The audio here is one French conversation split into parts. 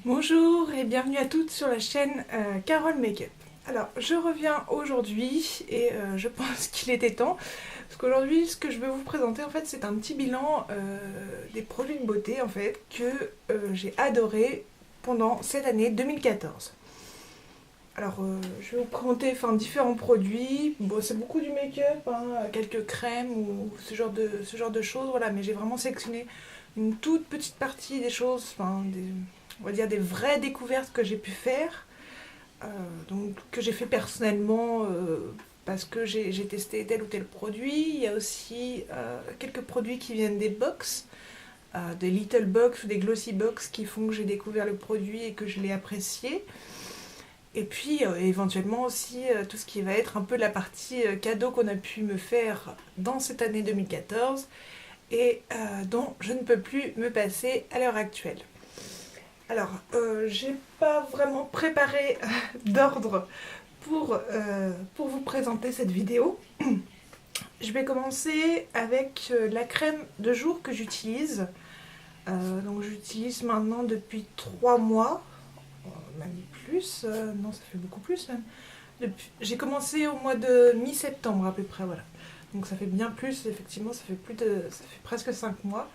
Bonjour et bienvenue à toutes sur la chaîne Carole Makeup. Alors je reviens aujourd'hui et je pense qu'il était temps parce qu'aujourd'hui ce que je veux vous présenter en fait c'est un petit bilan des produits de beauté en fait que j'ai adoré pendant cette année 2014. Alors je vais vous présenter différents produits, bon c'est beaucoup du make-up, hein, quelques crèmes ou ce genre de choses, voilà, mais j'ai vraiment sélectionné une toute petite partie des choses, on va dire des vraies découvertes que j'ai pu faire, euh, donc que j'ai fait personnellement parce que j'ai testé tel ou tel produit. Il y a aussi quelques produits qui viennent des box, des little box ou des glossy box qui font que j'ai découvert le produit et que je l'ai apprécié. Et puis éventuellement aussi tout ce qui va être un peu la partie cadeau qu'on a pu me faire dans cette année 2014 et dont je ne peux plus me passer à l'heure actuelle. Alors, j'ai pas vraiment préparé d'ordre pour vous présenter cette vidéo. Je vais commencer avec la crème de jour que j'utilise. Donc j'utilise maintenant depuis 3 mois, même plus, non ça fait beaucoup plus même. J'ai commencé au mois de mi-septembre à peu près, voilà. Donc ça fait bien plus, effectivement, ça fait presque 5 mois.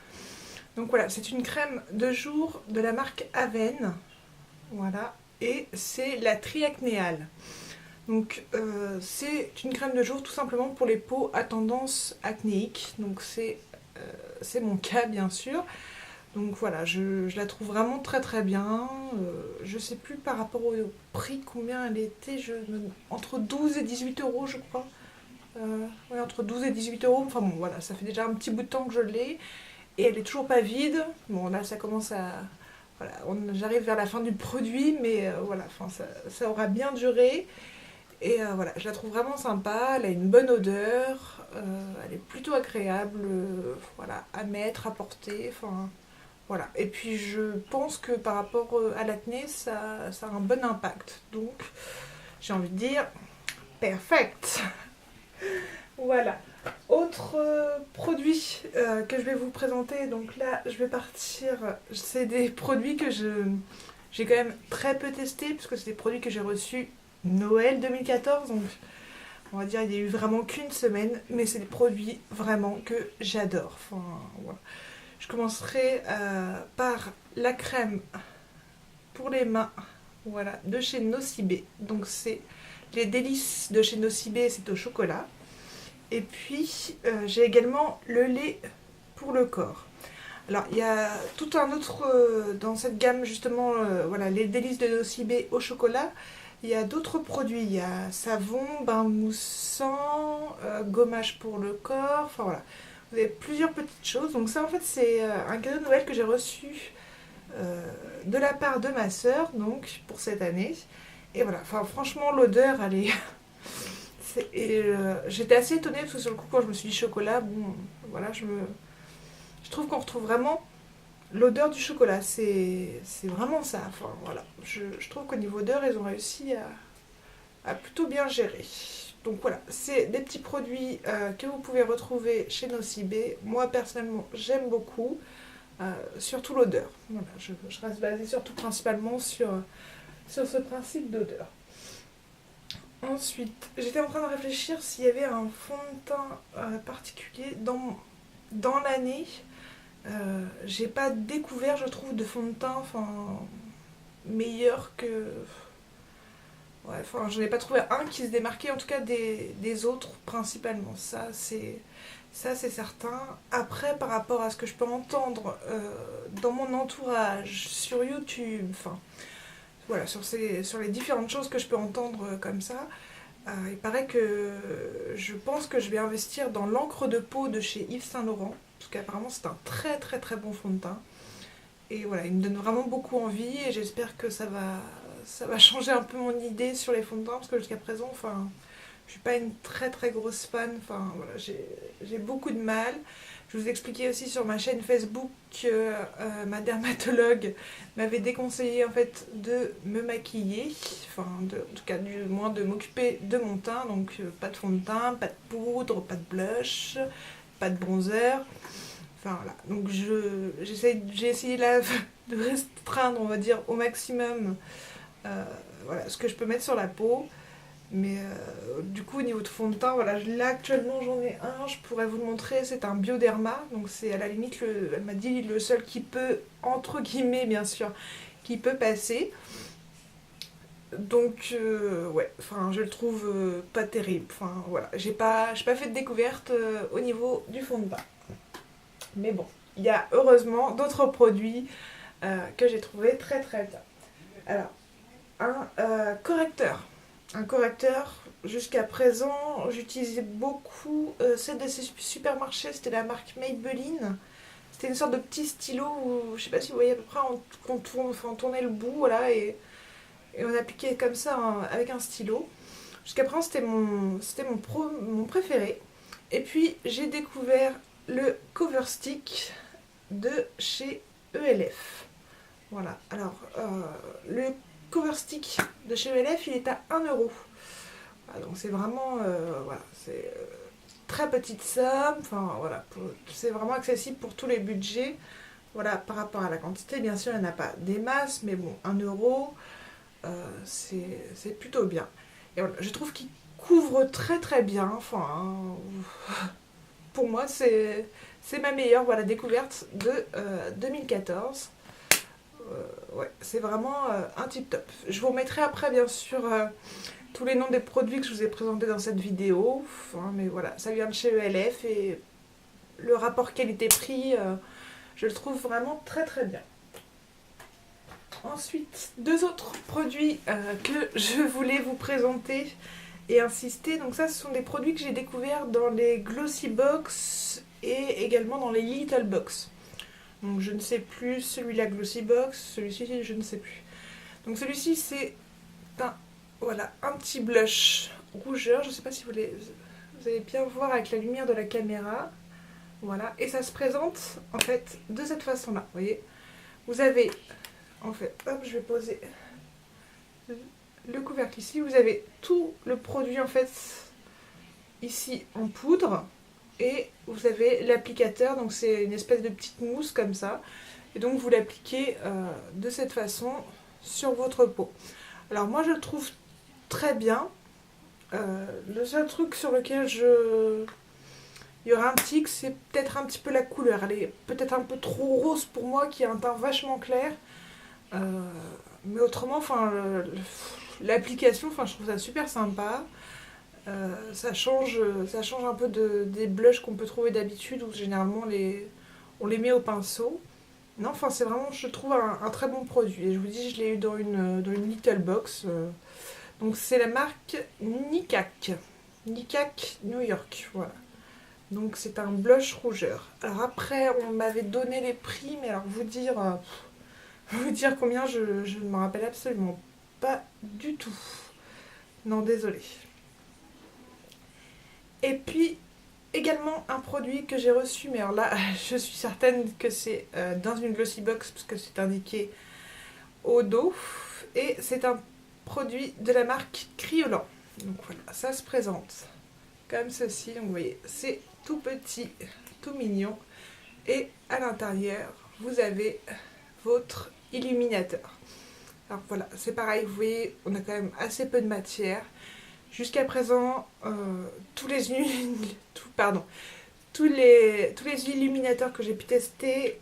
Donc voilà, c'est une crème de jour de la marque Aven. Voilà, et c'est la triacnéale. Donc c'est une crème de jour tout simplement pour les peaux à tendance acnéique. Donc c'est mon cas bien sûr. Donc voilà, je la trouve vraiment très très bien. Je sais plus par rapport au prix combien elle était, entre 12 et 18 euros je crois. Ouais, entre 12 et 18 euros. Enfin bon voilà, ça fait déjà un petit bout de temps que je l'ai. Et elle est toujours pas vide. Bon là ça commence à... Voilà, j'arrive vers la fin du produit, mais voilà, ça aura bien duré. Et voilà, je la trouve vraiment sympa, elle a une bonne odeur, elle est plutôt agréable voilà, à mettre, à porter. Enfin, voilà. Et puis je pense que par rapport à l'acné, ça a un bon impact. Donc j'ai envie de dire, perfect. Voilà. Autre produit que je vais vous présenter, donc là je vais partir, c'est des produits que j'ai quand même très peu testés, puisque c'est des produits que j'ai reçus Noël 2014, donc on va dire il n'y a eu vraiment qu'une semaine, mais c'est des produits vraiment que j'adore. Enfin, voilà. Je commencerai par la crème pour les mains, voilà, de chez Nocibé. Donc c'est les délices de chez Nocibé, c'est au chocolat. Et puis, j'ai également le lait pour le corps. Alors, il y a tout un autre, dans cette gamme, justement, voilà, les délices de Nocibé au chocolat. Il y a d'autres produits. Il y a savon, bain moussant, gommage pour le corps. Enfin, voilà. Vous avez plusieurs petites choses. Donc ça, en fait, c'est un cadeau de Noël que j'ai reçu de la part de ma sœur, donc, pour cette année. Et voilà. Enfin, franchement, l'odeur, elle est... J'étais assez étonnée parce que sur le coup, quand je me suis dit chocolat, bon, voilà, je trouve qu'on retrouve vraiment l'odeur du chocolat. C'est vraiment ça. Enfin, voilà. Je trouve qu'au niveau odeur, ils ont réussi à plutôt bien gérer. Donc voilà, c'est des petits produits que vous pouvez retrouver chez Nocibé. Moi, personnellement, j'aime beaucoup. Surtout l'odeur. Voilà, je reste basée surtout principalement sur ce principe d'odeur. Ensuite, j'étais en train de réfléchir s'il y avait un fond de teint particulier dans l'année. J'ai pas découvert, je trouve, de fond de teint meilleur que... Ouais, je n'ai pas trouvé un qui se démarquait, en tout cas des autres principalement. Ça, c'est certain. Après, par rapport à ce que je peux entendre dans mon entourage, sur YouTube, voilà, sur les différentes choses que je peux entendre comme ça, il paraît que je pense que je vais investir dans l'encre de peau de chez Yves Saint Laurent, parce qu'apparemment c'est un très très très bon fond de teint. Et voilà, il me donne vraiment beaucoup envie et j'espère que ça va changer un peu mon idée sur les fonds de teint, parce que jusqu'à présent, je suis pas une très très grosse fan, voilà, j'ai beaucoup de mal. Je vous expliquais aussi sur ma chaîne Facebook que ma dermatologue m'avait déconseillé en fait de me maquiller, en tout cas du moins de m'occuper de mon teint, donc pas de fond de teint, pas de poudre, pas de blush, pas de bronzer. Enfin voilà, donc j'ai essayé là de restreindre, on va dire, au maximum voilà, ce que je peux mettre sur la peau. Mais du coup, au niveau de fond de teint, voilà, là actuellement j'en ai un, je pourrais vous le montrer, c'est un Bioderma, donc c'est à la limite, elle m'a dit le seul qui peut, entre guillemets bien sûr, qui peut passer. Donc ouais, enfin je le trouve pas terrible, enfin voilà, j'ai pas fait de découverte au niveau du fond de teint. Mais bon, il y a heureusement d'autres produits que j'ai trouvé très très bien. Alors, un correcteur. Un correcteur, jusqu'à présent, j'utilisais beaucoup celle de ces supermarchés, c'était la marque Maybelline. C'était une sorte de petit stylo où, je sais pas si vous voyez à peu près, on tournait le bout, voilà, et on appliquait comme ça avec un stylo. Jusqu'à présent, c'était mon préféré. Et puis, j'ai découvert le Cover Stick de chez ELF. Voilà, alors, le Cover Stick de chez ELF, il est à 1 €. Voilà, donc c'est vraiment, voilà, c'est très petite somme, enfin voilà, c'est vraiment accessible pour tous les budgets. Voilà, par rapport à la quantité, bien sûr, il n'y en a pas des masses, mais bon, 1 €, c'est plutôt bien. Et voilà, je trouve qu'il couvre très très bien, enfin, pour moi, c'est ma meilleure, voilà, découverte de 2014. Ouais, c'est vraiment un tip top. Je vous remettrai après, bien sûr, tous les noms des produits que je vous ai présentés dans cette vidéo. Enfin, mais voilà, ça vient de chez ELF et le rapport qualité-prix, je le trouve vraiment très très bien. Ensuite, deux autres produits que je voulais vous présenter et insister. Donc ça, ce sont des produits que j'ai découverts dans les Glossy Box et également dans les Little Box. Donc je ne sais plus, celui-là Glossy Box, celui-ci je ne sais plus. Donc celui-ci c'est voilà, un petit blush rougeur, je ne sais pas si vous allez bien voir avec la lumière de la caméra. Voilà, et ça se présente en fait de cette façon-là, vous voyez. Vous avez, en fait, hop, je vais poser le couvercle ici, vous avez tout le produit en fait ici en poudre. Et vous avez l'applicateur, donc c'est une espèce de petite mousse comme ça. Et donc vous l'appliquez de cette façon sur votre peau. Alors moi je le trouve très bien. Le seul truc sur lequel il y aura un tic, c'est peut-être un petit peu la couleur. Elle est peut-être un peu trop rose pour moi qui a un teint vachement clair. Mais autrement, enfin, l'application, enfin, je trouve ça super sympa. Ça change un peu des blushs qu'on peut trouver d'habitude où généralement on les met au pinceau. Non, enfin c'est vraiment, je trouve, un très bon produit. Et je vous dis, je l'ai eu dans une Little Box. Donc c'est la marque Nikak. Nikak New York, voilà. Donc c'est un blush rougeur. Alors après, on m'avait donné les prix, mais alors vous dire combien, je ne me rappelle absolument pas du tout. Non, désolée. Et puis, également un produit que j'ai reçu, mais alors là, je suis certaine que c'est dans une Glossy Box, parce que c'est indiqué au dos. Et c'est un produit de la marque Kryolan. Donc voilà, ça se présente comme ceci. Donc vous voyez, c'est tout petit, tout mignon. Et à l'intérieur, vous avez votre illuminateur. Alors voilà, c'est pareil, vous voyez, on a quand même assez peu de matière. Jusqu'à présent, tous les illuminateurs que j'ai pu tester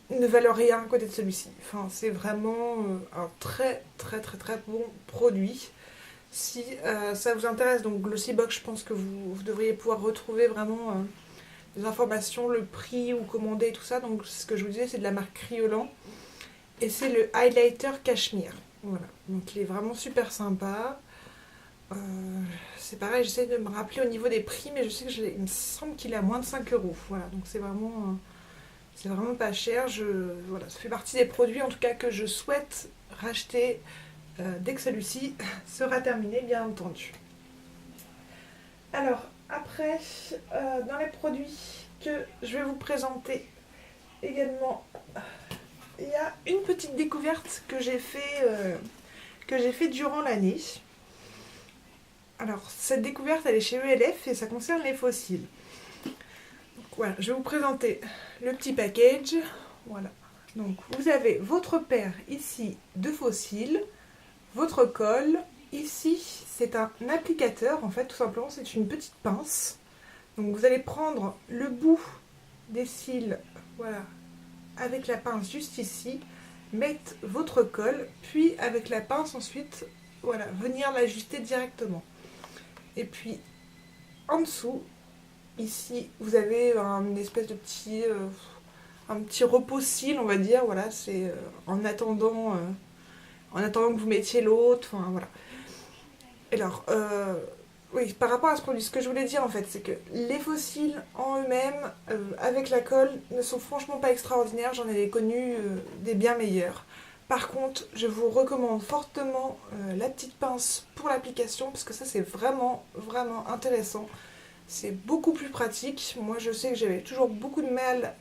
ne valent rien à côté de celui-ci. Enfin, c'est vraiment un très très très très bon produit. Si ça vous intéresse, donc Glossybox, je pense que vous devriez pouvoir retrouver vraiment des informations, le prix ou commander tout ça. Donc ce que je vous disais, c'est de la marque Kryolan. Et c'est le highlighter cachemire. Voilà, donc il est vraiment super sympa. C'est pareil, j'essaie de me rappeler au niveau des prix, mais je sais que il me semble qu'il est à moins de 5 €. Voilà, donc c'est vraiment pas cher. Voilà, ça fait partie des produits en tout cas que je souhaite racheter dès que celui-ci sera terminé, bien entendu. Alors, après, dans les produits que je vais vous présenter également, il y a une petite découverte que j'ai fait durant l'année. Alors, cette découverte, elle est chez ELF et ça concerne les fossiles. Donc, voilà, je vais vous présenter le petit package. Voilà. Donc vous avez votre paire ici de faux cils, votre colle. Ici, c'est un applicateur, en fait, tout simplement, c'est une petite pince. Donc vous allez prendre le bout des cils, voilà, avec la pince juste ici, mettre votre colle, puis avec la pince ensuite, voilà, venir l'ajuster directement. Et puis en dessous, ici, vous avez une espèce de petit, un petit repos-cils, on va dire, voilà, c'est en attendant que vous mettiez l'autre, enfin voilà. Alors, oui, par rapport à ce produit, ce que je voulais dire en fait, c'est que les fossiles en eux-mêmes, avec la colle, ne sont franchement pas extraordinaires. J'en ai connu des bien meilleurs. Par contre, je vous recommande fortement la petite pince pour l'application, parce que ça c'est vraiment, vraiment intéressant. C'est beaucoup plus pratique. Moi je sais que j'avais toujours beaucoup de mal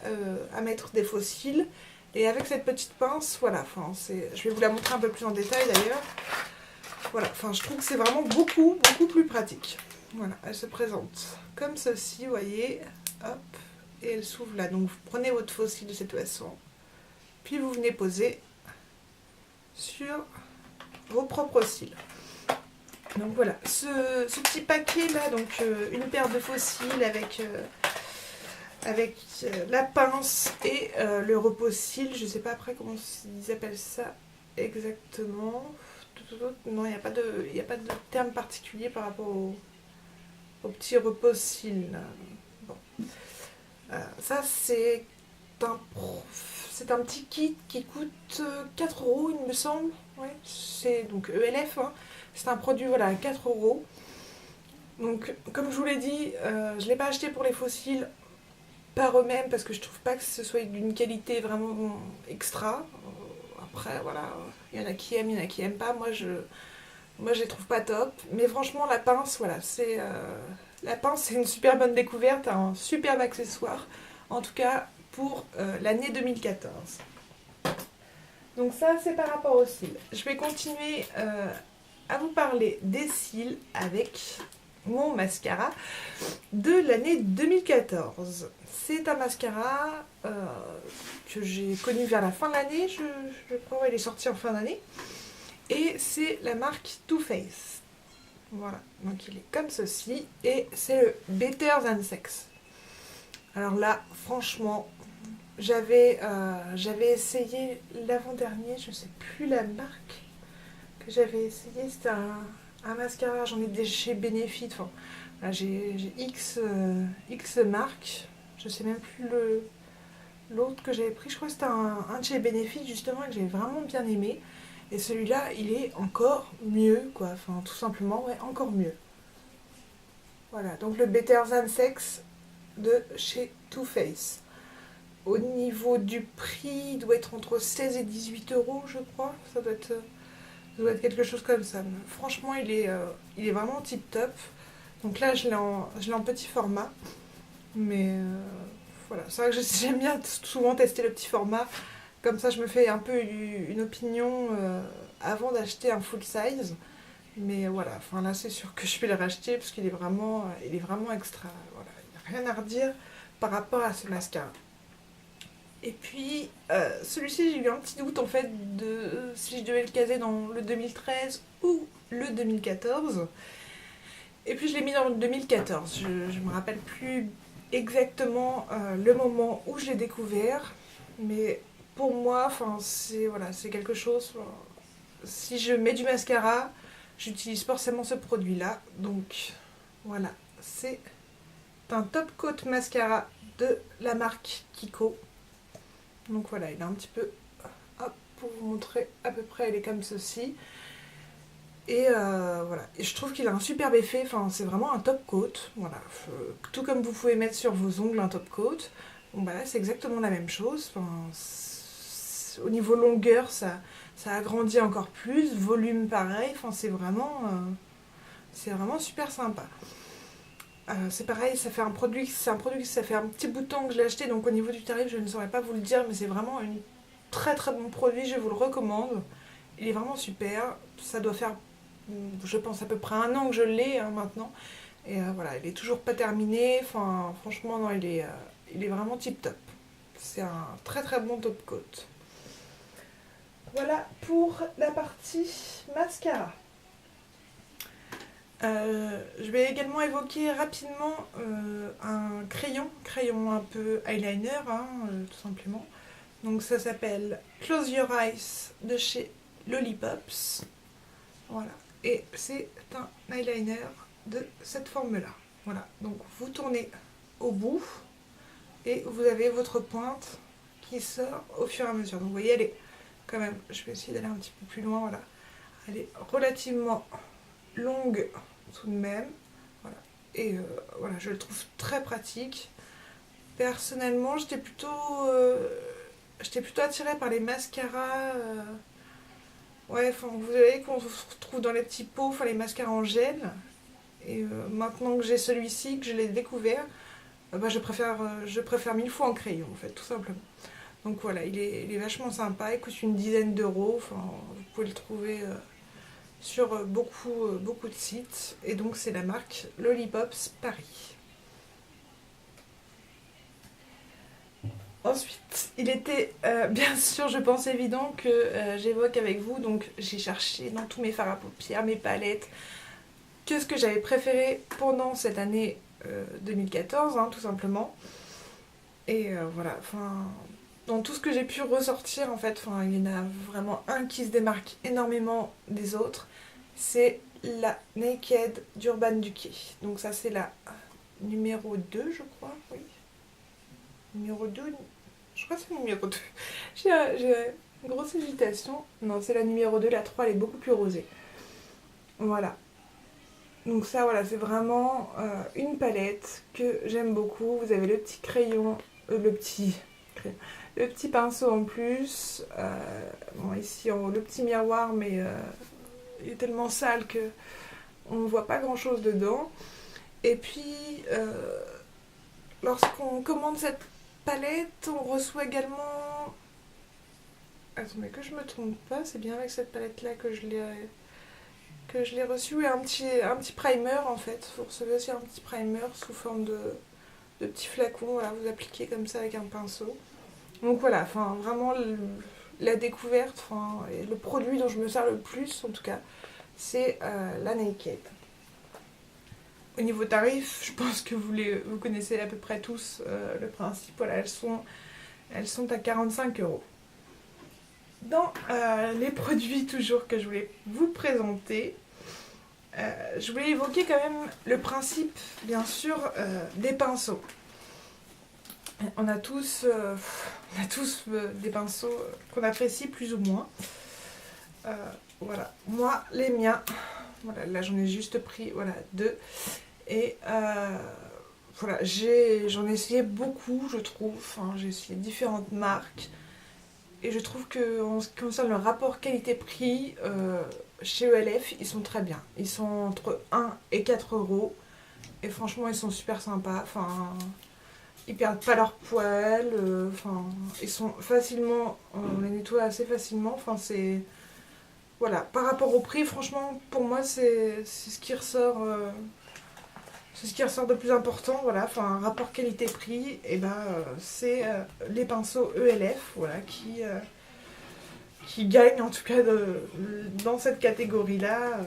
à mettre des fossiles. Et avec cette petite pince, voilà, enfin, je vais vous la montrer un peu plus en détail d'ailleurs. Voilà, enfin je trouve que c'est vraiment beaucoup, beaucoup plus pratique. Voilà, elle se présente comme ceci, vous voyez, hop, et elle s'ouvre là. Donc vous prenez votre faux cil de cette façon, puis vous venez poser sur vos propres cils. Donc voilà, ce petit paquet là, donc une paire de faux cils avec la pince et le repose-cils, je sais pas après comment ils appellent ça exactement. Non, il n'y a pas de terme particulier par rapport au petit repose-cils. Bon. Ça, c'est un petit kit qui coûte 4 euros, il me semble. Ouais, c'est donc ELF. Hein. C'est un produit voilà, à 4 euros. Donc, comme je vous l'ai dit, je ne l'ai pas acheté pour les fossiles par eux-mêmes parce que je trouve pas que ce soit d'une qualité vraiment extra. Après, voilà, il y en a qui aiment, il y en a qui aiment pas. Moi, je les trouve pas top. Mais franchement, la pince, voilà, la pince, c'est une super bonne découverte, un superbe accessoire. En tout cas, pour l'année 2014. Donc ça, c'est par rapport aux cils. Je vais continuer à vous parler des cils avec mon mascara de l'année 2014. C'est un mascara que j'ai connu vers la fin de l'année, je crois, il est sorti en fin d'année. Et c'est la marque Too Faced. Voilà, donc il est comme ceci. Et c'est le Better Than Sex. Alors là, franchement, j'avais essayé l'avant-dernier, je ne sais plus la marque que j'avais essayé. C'était un mascara, j'en ai des chez Benefit. Enfin, là, j'ai X marques. Je sais même plus l'autre que j'avais pris. Je crois que c'était un de chez Benefit justement que j'avais vraiment bien aimé. Et celui-là, il est encore mieux, quoi. Enfin, tout simplement, ouais, encore mieux. Voilà, donc le Better Than Sex de chez Too Faced. Au niveau du prix, il doit être entre 16 et 18 euros, je crois. Ça doit être quelque chose comme ça. Mais franchement, il est vraiment tip top. Donc là, je l'ai en petit format. Mais voilà, c'est vrai que j'aime bien souvent tester le petit format. Comme ça, je me fais un peu une opinion avant d'acheter un full size. Mais voilà, enfin là, c'est sûr que je vais le racheter parce qu'il est vraiment extra. Voilà, il n'y a rien à redire par rapport à ce mascara. Et puis, celui-ci, j'ai eu un petit doute en fait de si je devais le caser dans le 2013 ou le 2014. Et puis, je l'ai mis dans le 2014. Je ne me rappelle plus exactement le moment où je l'ai découvert. Mais pour moi, c'est quelque chose. Si je mets du mascara, j'utilise forcément ce produit-là. Donc, voilà, c'est un top coat mascara de la marque Kiko. Donc voilà, il est un petit peu, hop, pour vous montrer à peu près, il est comme ceci. Et voilà, et je trouve qu'il a un superbe effet, enfin c'est vraiment un top coat, voilà. Tout comme vous pouvez mettre sur vos ongles un top coat, bon bah là c'est exactement la même chose. Enfin, au niveau longueur, ça agrandit encore plus, volume pareil, enfin c'est vraiment super sympa. C'est pareil, c'est un produit, ça fait un petit bout de temps que je l'ai acheté, donc au niveau du tarif, je ne saurais pas vous le dire, mais c'est vraiment un très très bon produit, je vous le recommande. Il est vraiment super, ça doit faire, je pense, à peu près 1 an que je l'ai maintenant. Et voilà, il est toujours pas terminé, enfin franchement, non, il il est vraiment tip top. C'est un très très bon top coat. Voilà pour la partie mascara. Je vais également évoquer rapidement un crayon un peu eyeliner, tout simplement. Donc ça s'appelle Close Your Eyes de chez Lollipops. Voilà. Et c'est un eyeliner de cette forme-là. Voilà. Donc vous tournez au bout et vous avez votre pointe qui sort au fur et à mesure. Donc vous voyez, elle est quand même, je vais essayer d'aller un petit peu plus loin, voilà. Elle est relativement longue tout de même. Voilà. Et voilà, je le trouve très pratique. Personnellement, j'étais plutôt attirée par les mascaras. Ouais, vous savez qu'on retrouve dans les petits pots, les mascaras en gel. Et maintenant que j'ai celui-ci, que je l'ai découvert, je préfère 1000 fois en crayon, en fait, tout simplement. Donc voilà, il est vachement sympa, il coûte une dizaine d'euros. Enfin, vous pouvez le trouver sur beaucoup de sites. Et donc c'est la marque Lollipops Paris. Ensuite, il était bien sûr, je pense évident que j'évoque avec vous. Donc j'ai cherché dans tous mes fards à paupières, mes palettes, qu'est-ce que j'avais préféré pendant cette année 2014, tout simplement. Et voilà, dans tout ce que j'ai pu ressortir, en fait, il y en a vraiment un qui se démarque énormément des autres. C'est la Naked d'Urban Decay. Donc ça, c'est la numéro 2, je crois, oui. Numéro 2, je crois que c'est le numéro 2. J'ai une grosse hésitation. Non, c'est la numéro 2, la 3, elle est beaucoup plus rosée. Voilà. Donc ça, voilà, c'est vraiment une palette que j'aime beaucoup. Vous avez le petit crayon, le petit pinceau en plus. Bon, ici, en haut, le petit miroir, mais il est tellement sale que on ne voit pas grand-chose dedans. Et puis, lorsqu'on commande cette palette, on reçoit également... Attendez, que je me trompe pas, c'est bien avec cette palette-là que je l'ai reçue. Oui, un petit primer, en fait. Vous recevez aussi un petit primer sous forme de petits flacons. Voilà, vous appliquez comme ça avec un pinceau. Donc voilà, vraiment la découverte, et le produit dont je me sers le plus, en tout cas, c'est la Naked. Au niveau tarif, je pense que vous connaissez à peu près tous le principe. Voilà, elles sont à 45 euros. Dans les produits toujours que je voulais vous présenter, je voulais évoquer quand même le principe, bien sûr, des pinceaux. On a tous des pinceaux qu'on apprécie plus ou moins. Voilà, moi, les miens, voilà, là j'en ai juste pris deux. Et voilà, j'en ai essayé beaucoup, je trouve. J'ai essayé différentes marques. Et je trouve qu'en ce qui concerne le rapport qualité-prix, chez ELF, ils sont très bien. Ils sont entre 1 et 4 euros. Et franchement, ils sont super sympas. Ils perdent pas leur poil. Ils sont facilement... On les nettoie assez facilement. Voilà, par rapport au prix, franchement, pour moi, c'est ce qui ressort... C'est ce qui ressort de plus important, voilà, un rapport qualité-prix, et c'est les pinceaux ELF, voilà, qui gagnent en tout cas dans cette catégorie-là,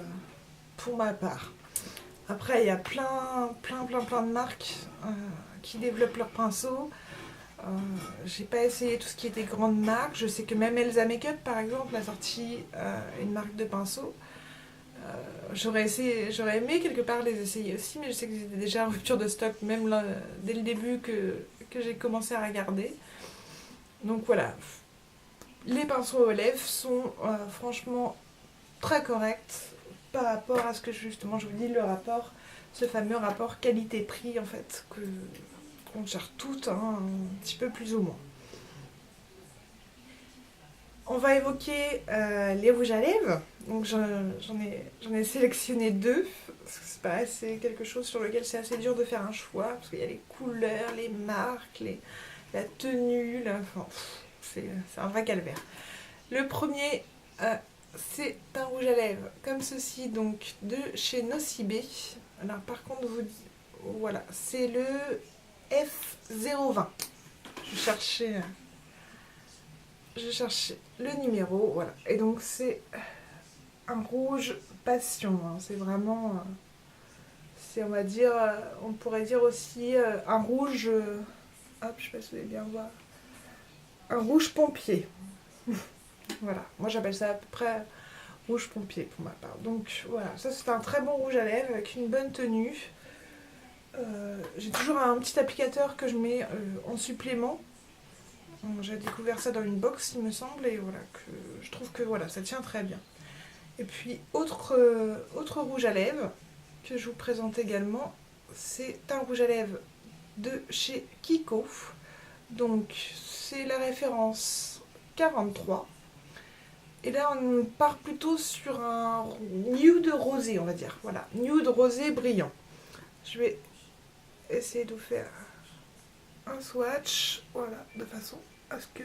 pour ma part. Après, il y a plein de marques qui développent leurs pinceaux. J'ai pas essayé tout ce qui était grande marque. Je sais que même Elsa Makeup, par exemple, a sorti une marque de pinceaux. J'aurais aimé quelque part les essayer aussi, mais je sais que c'était déjà en rupture de stock, même là, dès le début que j'ai commencé à regarder. Donc voilà, les pinceaux aux lèvres sont franchement très corrects par rapport à ce que justement je vous dis, ce fameux rapport qualité-prix en fait, qu'on cherche toutes un petit peu plus ou moins. On va évoquer les rouges à lèvres. Donc j'en ai sélectionné deux. Parce que c'est pareil, c'est quelque chose sur lequel c'est assez dur de faire un choix. Parce qu'il y a les couleurs, les marques, la tenue. C'est un vrai calvaire. Le premier, c'est un rouge à lèvres comme ceci, donc de chez Nocibé. Alors par contre, voilà, c'est le F020. Je cherchais le numéro, voilà. Et donc c'est un rouge passion, hein. C'est vraiment, c'est, on va dire, on pourrait dire aussi un rouge, hop, je sais pas si vous allez bien voir, un rouge pompier. Voilà, moi j'appelle ça à peu près rouge pompier pour ma part. Donc voilà, ça c'est un très bon rouge à lèvres avec une bonne tenue. J'ai toujours un petit applicateur que je mets en supplément. J'ai découvert ça dans une box il me semble et voilà, que je trouve que voilà, ça tient très bien. Et puis autre rouge à lèvres que je vous présente également, c'est un rouge à lèvres de chez Kiko. Donc c'est la référence 43. Et là on part plutôt sur un nude rosé, on va dire. Voilà, nude rosé brillant. Je vais essayer de vous faire un swatch, voilà, de façon à ce que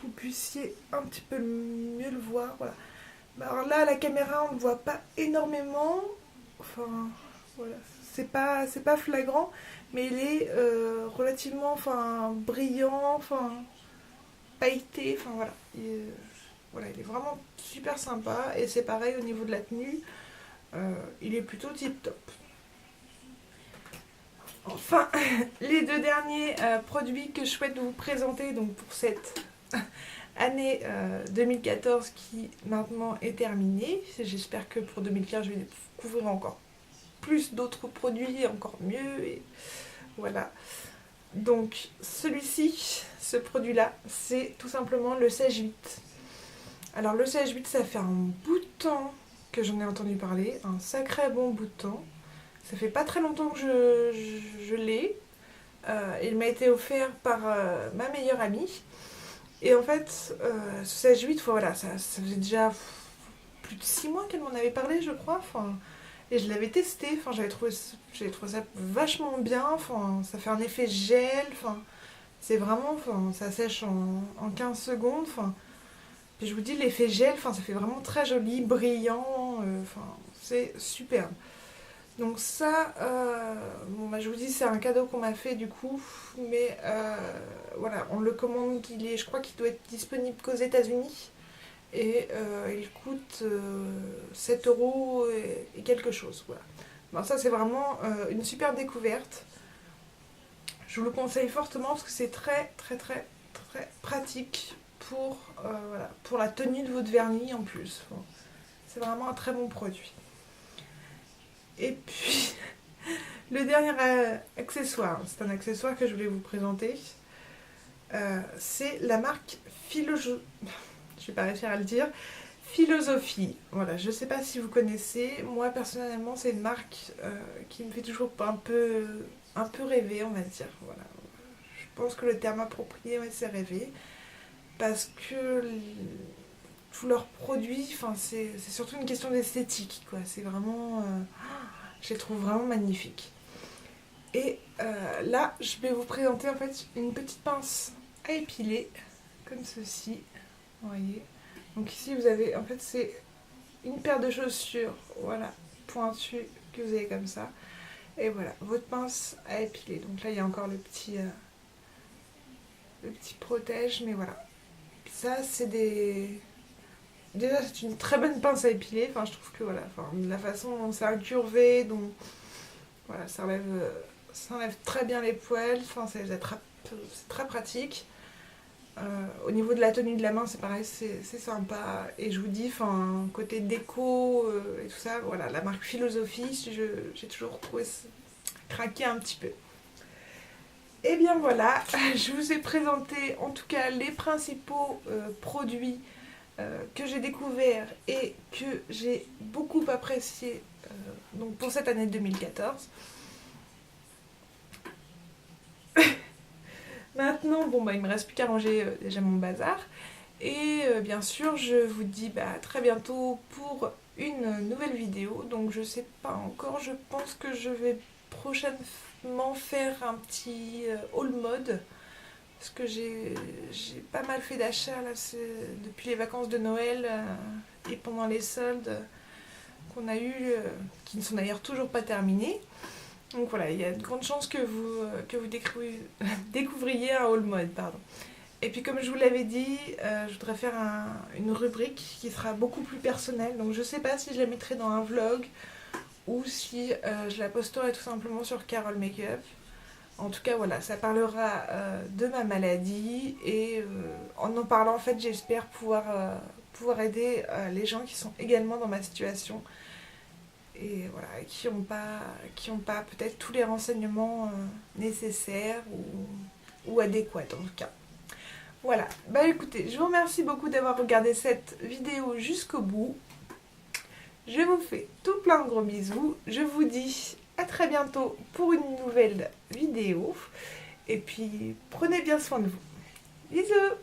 vous puissiez un petit peu mieux le voir. Voilà. Alors là, à la caméra, on ne voit pas énormément. Enfin, voilà, c'est pas flagrant, mais il est relativement, enfin, brillant, enfin, pailleté, enfin voilà. Voilà, il est vraiment super sympa et c'est pareil au niveau de la tenue, il est plutôt tip top. Enfin, les deux derniers produits que je souhaite vous présenter donc pour cette année 2014 qui maintenant est terminée. J'espère que pour 2015 je vais découvrir encore plus d'autres produits, encore mieux. Et voilà. Donc celui-ci, ce produit-là, c'est tout simplement le sèche-vite. Alors le sèche-vite, ça fait un bout de temps que j'en ai entendu parler, un sacré bon bout de temps. Ça fait pas très longtemps que je l'ai. Il m'a été offert par ma meilleure amie. Et en fait, ce sèche-vite, voilà, ça faisait déjà plus de 6 mois qu'elle m'en avait parlé, je crois. Enfin, et je l'avais testé. Enfin, j'avais trouvé ça vachement bien. Enfin, ça fait un effet gel. Enfin, c'est vraiment, enfin, ça sèche en 15 secondes. Enfin, et je vous dis, l'effet gel, enfin, ça fait vraiment très joli, brillant. Enfin, c'est superbe. Donc ça, bon, bah, je vous dis, c'est un cadeau qu'on m'a fait du coup, mais voilà, on le commande, je crois qu'il doit être disponible qu'aux États-Unis et il coûte 7 € et quelque chose. Voilà. Bon, ça c'est vraiment une super découverte. Je vous le conseille fortement parce que c'est très très très très pratique voilà, pour la tenue de votre vernis en plus. Bon, c'est vraiment un très bon produit. Et puis, le dernier accessoire, c'est un accessoire que je voulais vous présenter. C'est la marque je vais pas réussir à le dire, Philosophie. Voilà, je sais pas si vous connaissez. Moi, personnellement, c'est une marque qui me fait toujours un peu rêver, on va dire. Voilà. Je pense que le terme approprié, ouais, c'est rêver. Parce que tous leurs produits, enfin, c'est surtout une question d'esthétique, quoi. C'est vraiment... je les trouve vraiment magnifiques. Et là, je vais vous présenter en fait une petite pince à épiler, comme ceci. Vous voyez. Donc ici, vous avez, en fait, c'est une paire de chaussures, voilà, pointues, que vous avez comme ça. Et voilà, votre pince à épiler. Donc là, il y a encore le petit protège, mais voilà. Ça, c'est des... Déjà, c'est une très bonne pince à épiler. Enfin, je trouve que voilà, enfin, la façon dont c'est incurvé, dont voilà, ça enlève très bien les poils. Enfin, c'est très pratique. Au niveau de la tenue de la main, c'est pareil, c'est sympa. Et je vous dis, enfin, côté déco et tout ça, voilà, la marque Philosophie, j'ai toujours trouvé craqué un petit peu. Et bien voilà, je vous ai présenté en tout cas les principaux produits que j'ai découvert et que j'ai beaucoup apprécié donc pour cette année 2014. Maintenant, bon, bah, il me reste plus qu'à ranger déjà mon bazar. Et bien sûr, je vous dis à très bientôt pour une nouvelle vidéo. Donc je sais pas encore, je pense que je vais prochainement faire un petit haul mode. Parce que j'ai pas mal fait d'achats là, depuis les vacances de Noël et pendant les soldes qu'on a eu, qui ne sont d'ailleurs toujours pas terminés. Donc voilà, il y a de grandes chances que vous découvriez un haul mode, pardon. Et puis comme je vous l'avais dit, je voudrais faire une rubrique qui sera beaucoup plus personnelle. Donc je sais pas si je la mettrai dans un vlog ou si je la posterai tout simplement sur Carole Makeup. En tout cas voilà, ça parlera de ma maladie et en parlant en fait j'espère pouvoir aider les gens qui sont également dans ma situation et voilà, qui ont pas peut-être tous les renseignements nécessaires ou adéquats en tout cas. Voilà, bah écoutez, je vous remercie beaucoup d'avoir regardé cette vidéo jusqu'au bout. Je vous fais tout plein de gros bisous. Je vous dis à très bientôt pour une nouvelle vidéo. Et puis, prenez bien soin de vous. Bisous!